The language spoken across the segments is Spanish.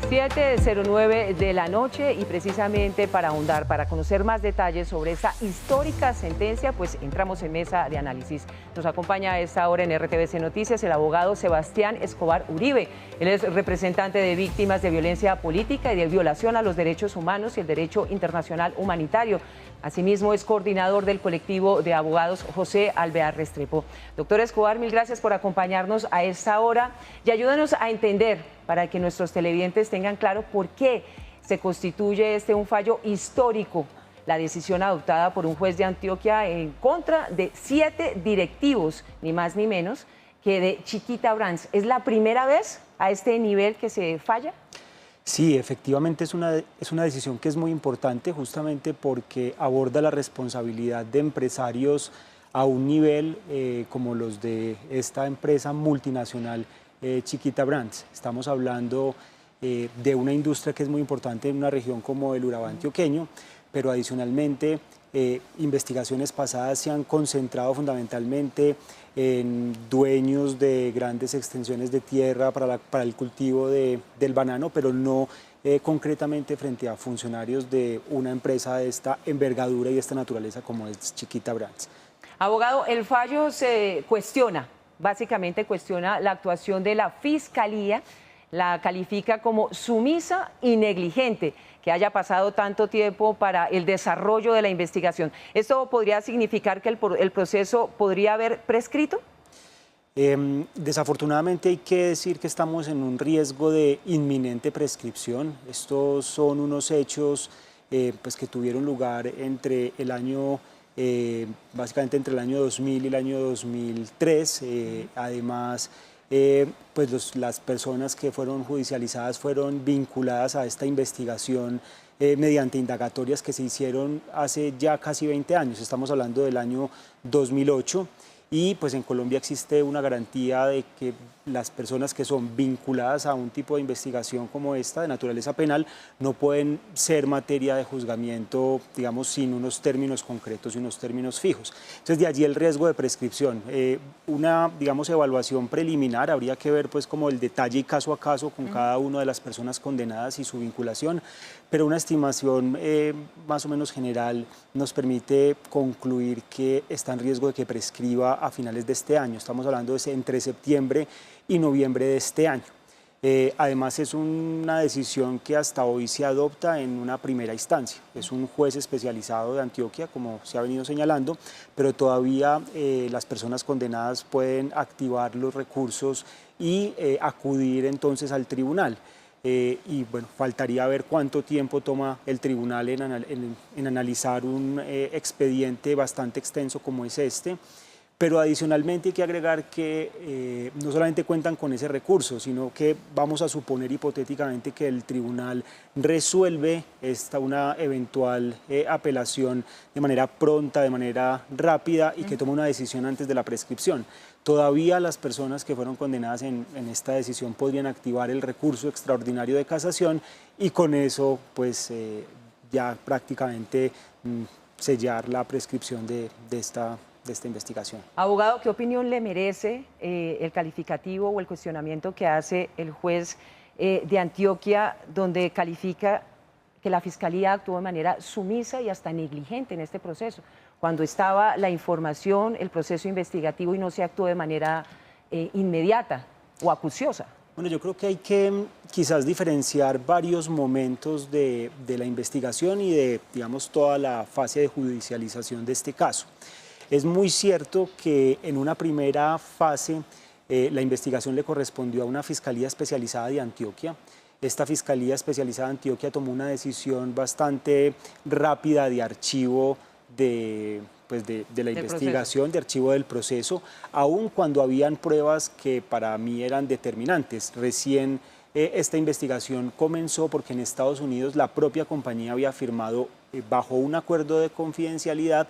7:09 de la noche y precisamente para ahondar, para conocer más detalles sobre esta histórica sentencia, pues entramos en mesa de análisis. Nos acompaña a esta hora en RTVC Noticias el abogado Sebastián Escobar Uribe. Él es representante de víctimas de violencia política y de violación a los derechos humanos y el derecho internacional humanitario. Asimismo, es coordinador del colectivo de abogados José Alvear Restrepo. Doctor Escobar, mil gracias por acompañarnos a esta hora y ayúdanos a entender, para que nuestros televidentes tengan claro por qué se constituye un fallo histórico, la decisión adoptada por un juez de Antioquia en contra de 7 directivos, ni más ni menos, que de Chiquita Brands. ¿Es la primera vez a este nivel que se falla? Sí, efectivamente es una decisión que es muy importante justamente porque aborda la responsabilidad de empresarios a un nivel como los de esta empresa multinacional Chiquita Brands. Estamos hablando de una industria que es muy importante en una región como el Urabá antioqueño, pero adicionalmente investigaciones pasadas se han concentrado fundamentalmente en dueños de grandes extensiones de tierra para el cultivo del banano, pero no concretamente frente a funcionarios de una empresa de esta envergadura y de esta naturaleza como es Chiquita Brands. Abogado, el fallo se cuestiona, básicamente cuestiona la actuación de la Fiscalía, la califica como sumisa y negligente, que haya pasado tanto tiempo para el desarrollo de la investigación. ¿Esto podría significar que el proceso podría haber prescrito? Desafortunadamente hay que decir que estamos en un riesgo de inminente prescripción. Estos son unos hechos pues que tuvieron lugar entre el año, básicamente entre el año 2000 y el año 2003. Además, pues las personas que fueron judicializadas fueron vinculadas a esta investigación mediante indagatorias que se hicieron hace ya casi 20 años. Estamos hablando del año 2008. Y pues en Colombia existe una garantía de que las personas que son vinculadas a un tipo de investigación como esta, de naturaleza penal, no pueden ser materia de juzgamiento, digamos, sin unos términos concretos y unos términos fijos. Entonces, de allí el riesgo de prescripción. Una, digamos, evaluación preliminar, habría que ver pues como el detalle y caso a caso con cada una de las personas condenadas y su vinculación, pero una estimación más o menos general nos permite concluir que está en riesgo de que prescriba a finales de este año. Estamos hablando de entre septiembre y noviembre de este año. Además es una decisión que hasta hoy se adopta en una primera instancia. Es un juez especializado de Antioquia, como se ha venido señalando, pero todavía las personas condenadas pueden activar los recursos y acudir entonces al tribunal. Y bueno, faltaría ver cuánto tiempo toma el tribunal en analizar un expediente bastante extenso como es este. Pero adicionalmente hay que agregar que no solamente cuentan con ese recurso, sino que vamos a suponer hipotéticamente que el tribunal resuelve una eventual apelación de manera pronta, de manera rápida y que toma una decisión antes de la prescripción. Todavía las personas que fueron condenadas en esta decisión podrían activar el recurso extraordinario de casación y con eso pues ya prácticamente sellar la prescripción de esta investigación. Abogado, ¿qué opinión le merece el calificativo o el cuestionamiento que hace el juez de Antioquia, donde califica que la Fiscalía actuó de manera sumisa y hasta negligente en este proceso, cuando estaba la información, el proceso investigativo y no se actuó de manera inmediata o acuciosa? Bueno, yo creo que hay que quizás diferenciar varios momentos de la investigación y de, digamos, toda la fase de judicialización de este caso. Es muy cierto que en una primera fase la investigación le correspondió a una Fiscalía Especializada de Antioquia. Esta Fiscalía Especializada de Antioquia tomó una decisión bastante rápida de archivo de la investigación, de archivo del proceso, aun cuando habían pruebas que para mí eran determinantes. Recién esta investigación comenzó porque en Estados Unidos la propia compañía había firmado bajo un acuerdo de confidencialidad,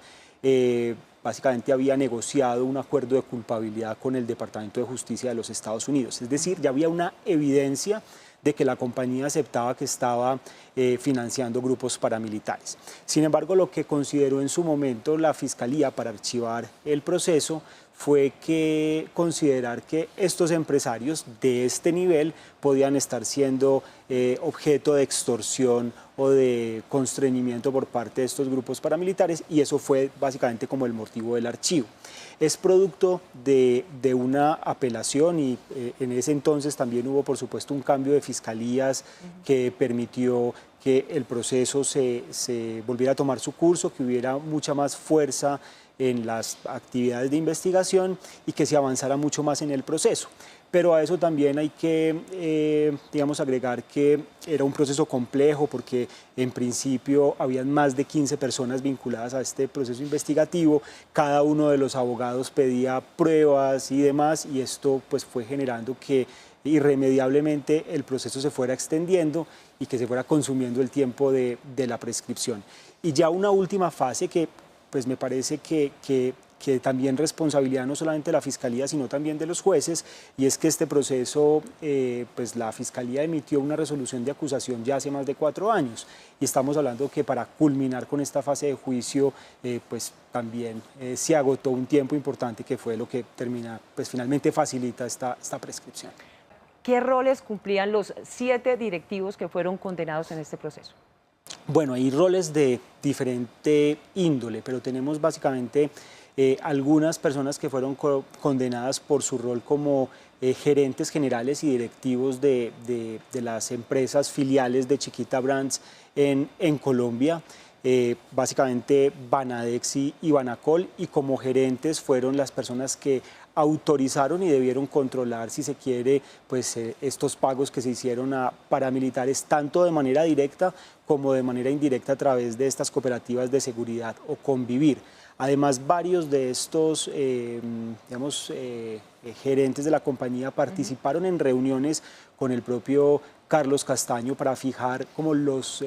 básicamente había negociado un acuerdo de culpabilidad con el Departamento de Justicia de los Estados Unidos. Es decir, ya había una evidencia de que la compañía aceptaba que estaba financiando grupos paramilitares. Sin embargo, lo que consideró en su momento la Fiscalía para archivar el proceso fue que considerar que estos empresarios de este nivel podían estar siendo objeto de extorsión o de constreñimiento por parte de estos grupos paramilitares, y eso fue básicamente como el motivo del archivo. Es producto de una apelación y en ese entonces también hubo, por supuesto, un cambio de fiscalías que permitió que el proceso se volviera a tomar su curso, que hubiera mucha más fuerza en las actividades de investigación y que se avanzara mucho más en el proceso. Pero a eso también hay que, digamos, agregar que era un proceso complejo porque en principio habían más de 15 personas vinculadas a este proceso investigativo, cada uno de los abogados pedía pruebas y demás, y esto pues fue generando que irremediablemente el proceso se fuera extendiendo y que se fuera consumiendo el tiempo de la prescripción. Y ya una última fase que pues me parece que también responsabilidad no solamente de la Fiscalía, sino también de los jueces, y es que este proceso, pues la Fiscalía emitió una resolución de acusación ya hace más de 4 años, y estamos hablando que para culminar con esta fase de juicio, pues también se agotó un tiempo importante que fue lo que termina, pues finalmente facilita esta prescripción. ¿Qué roles cumplían los 7 directivos que fueron condenados en este proceso? Bueno, hay roles de diferente índole, pero tenemos básicamente algunas personas que fueron condenadas por su rol como gerentes generales y directivos de las empresas filiales de Chiquita Brands en Colombia, básicamente Banadex y Banacol, y como gerentes fueron las personas que autorizaron y debieron controlar, si se quiere, pues estos pagos que se hicieron a paramilitares, tanto de manera directa como de manera indirecta a través de estas cooperativas de seguridad o Convivir. Además, varios de estos gerentes de la compañía participaron en reuniones con el propio Carlos Castaño para fijar como los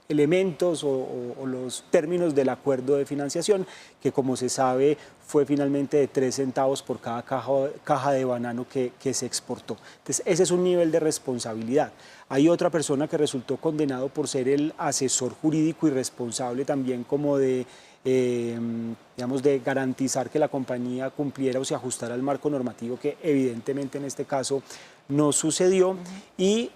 elementos o los términos del acuerdo de financiación, que como se sabe fue finalmente de 3 centavos por cada caja de banano que se exportó. Entonces ese es un nivel de responsabilidad. Hay otra persona que resultó condenado por ser el asesor jurídico y responsable también como de digamos, de garantizar que la compañía cumpliera o se ajustara al marco normativo, que evidentemente en este caso no sucedió. Y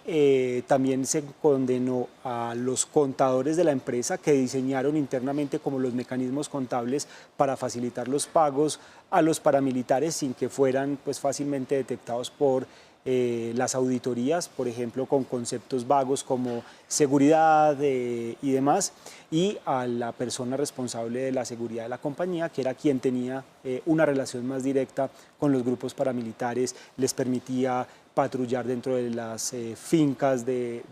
también se condenó a los contadores de la empresa que diseñaron internamente como los mecanismos contables para facilitar los pagos a los paramilitares sin que fueran pues fácilmente detectados por las auditorías, por ejemplo, con conceptos vagos como seguridad y demás, y a la persona responsable de la seguridad de la compañía, que era quien tenía una relación más directa con los grupos paramilitares, les permitía patrullar dentro de las fincas de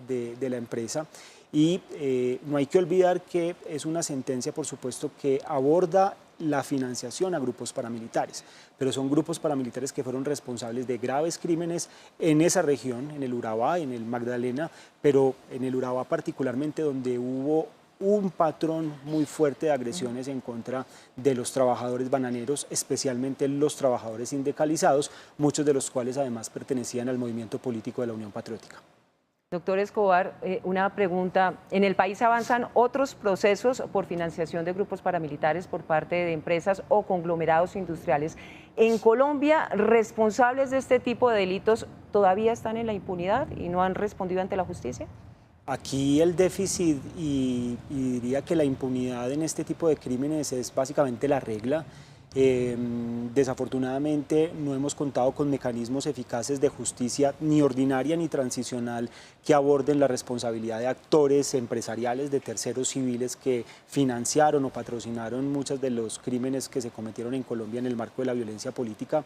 la empresa. Y no hay que olvidar que es una sentencia, por supuesto, que aborda la financiación a grupos paramilitares, pero son grupos paramilitares que fueron responsables de graves crímenes en esa región, en el Urabá, en el Magdalena, pero en el Urabá particularmente, donde hubo un patrón muy fuerte de agresiones en contra de los trabajadores bananeros, especialmente los trabajadores sindicalizados, muchos de los cuales además pertenecían al movimiento político de la Unión Patriótica. Doctor Escobar, una pregunta. ¿En el país avanzan otros procesos por financiación de grupos paramilitares por parte de empresas o conglomerados industriales? ¿En Colombia responsables de este tipo de delitos todavía están en la impunidad y no han respondido ante la justicia? Aquí el déficit y diría que la impunidad en este tipo de crímenes es básicamente la regla. Desafortunadamente no hemos contado con mecanismos eficaces de justicia ni ordinaria ni transicional que aborden la responsabilidad de actores empresariales, de terceros civiles que financiaron o patrocinaron muchos de los crímenes que se cometieron en Colombia en el marco de la violencia política.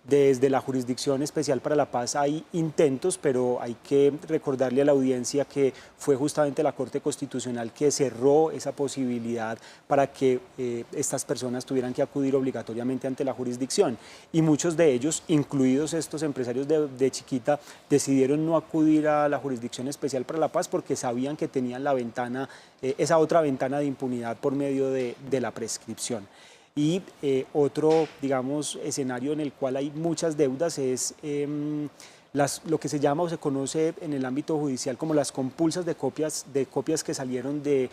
Desde la Jurisdicción Especial para la Paz hay intentos, pero hay que recordarle a la audiencia que fue justamente la Corte Constitucional que cerró esa posibilidad para que estas personas tuvieran que acudir obligatoriamente ante la jurisdicción. Y muchos de ellos, incluidos estos empresarios de Chiquita, decidieron no acudir a la Jurisdicción Especial para la Paz porque sabían que tenían la ventana, esa otra ventana de impunidad por medio de la prescripción. Y otro, digamos, escenario en el cual hay muchas deudas es lo que se llama o se conoce en el ámbito judicial como las compulsas de copias que salieron de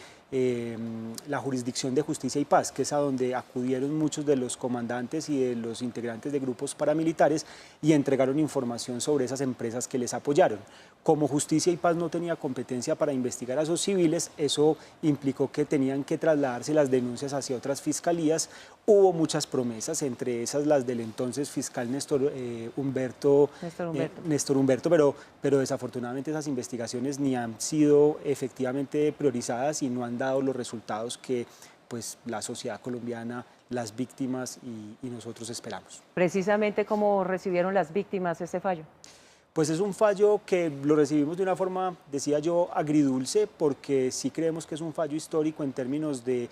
la jurisdicción de Justicia y Paz, que es a donde acudieron muchos de los comandantes y de los integrantes de grupos paramilitares y entregaron información sobre esas empresas que les apoyaron. Como Justicia y Paz no tenía competencia para investigar a esos civiles, eso implicó que tenían que trasladarse las denuncias hacia otras fiscalías. Hubo muchas promesas, entre esas las del entonces fiscal Néstor Humberto, pero desafortunadamente esas investigaciones ni han sido efectivamente priorizadas y no han dado los resultados que pues, la sociedad colombiana, las víctimas y nosotros esperamos. Precisamente, ¿cómo recibieron las víctimas este fallo? Pues es un fallo que lo recibimos de una forma, decía yo, agridulce, porque sí creemos que es un fallo histórico en términos de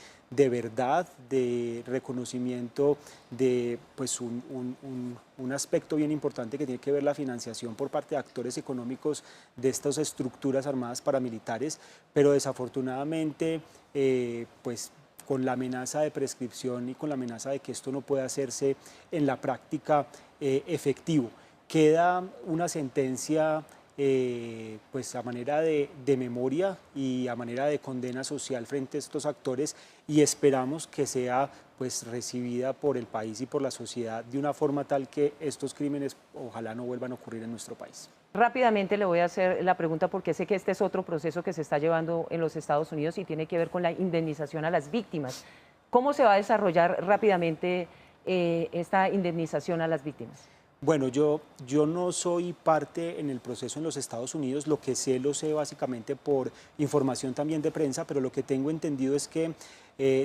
verdad, de reconocimiento de pues, un aspecto bien importante que tiene que ver la financiación por parte de actores económicos de estas estructuras armadas paramilitares, pero desafortunadamente pues, con la amenaza de prescripción y con la amenaza de que esto no pueda hacerse en la práctica efectivo. Queda una sentencia pues a manera de memoria y a manera de condena social frente a estos actores y esperamos que sea pues recibida por el país y por la sociedad de una forma tal que estos crímenes ojalá no vuelvan a ocurrir en nuestro país. Rápidamente le voy a hacer la pregunta porque sé que este es otro proceso que se está llevando en los Estados Unidos y tiene que ver con la indemnización a las víctimas. ¿Cómo se va a desarrollar rápidamente esta indemnización a las víctimas? Bueno, yo no soy parte en el proceso en los Estados Unidos, lo que sé lo sé básicamente por información también de prensa, pero lo que tengo entendido es que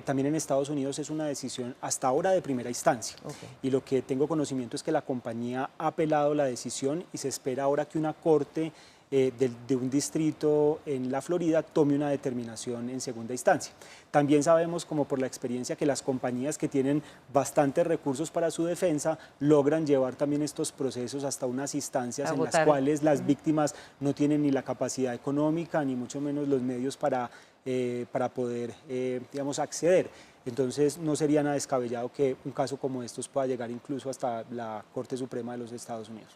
también en Estados Unidos es una decisión hasta ahora de primera instancia. Okay. Y lo que tengo conocimiento es que la compañía ha apelado la decisión y se espera ahora que una corte de un distrito en la Florida tome una determinación en segunda instancia. También sabemos, como por la experiencia, que las compañías que tienen bastantes recursos para su defensa logran llevar también estos procesos hasta unas instancias en las cuales las víctimas no tienen ni la capacidad económica ni mucho menos los medios para poder, digamos, acceder. Entonces no sería nada descabellado que un caso como estos pueda llegar incluso hasta la Corte Suprema de los Estados Unidos.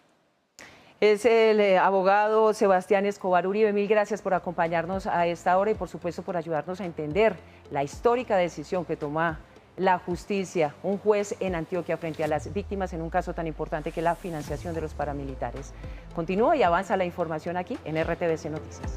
Es el abogado Sebastián Escobar Uribe. Mil gracias por acompañarnos a esta hora y por supuesto por ayudarnos a entender la histórica decisión que toma la justicia, un juez en Antioquia frente a las víctimas en un caso tan importante que la financiación de los paramilitares. Continúa y avanza la información aquí en RTVC Noticias.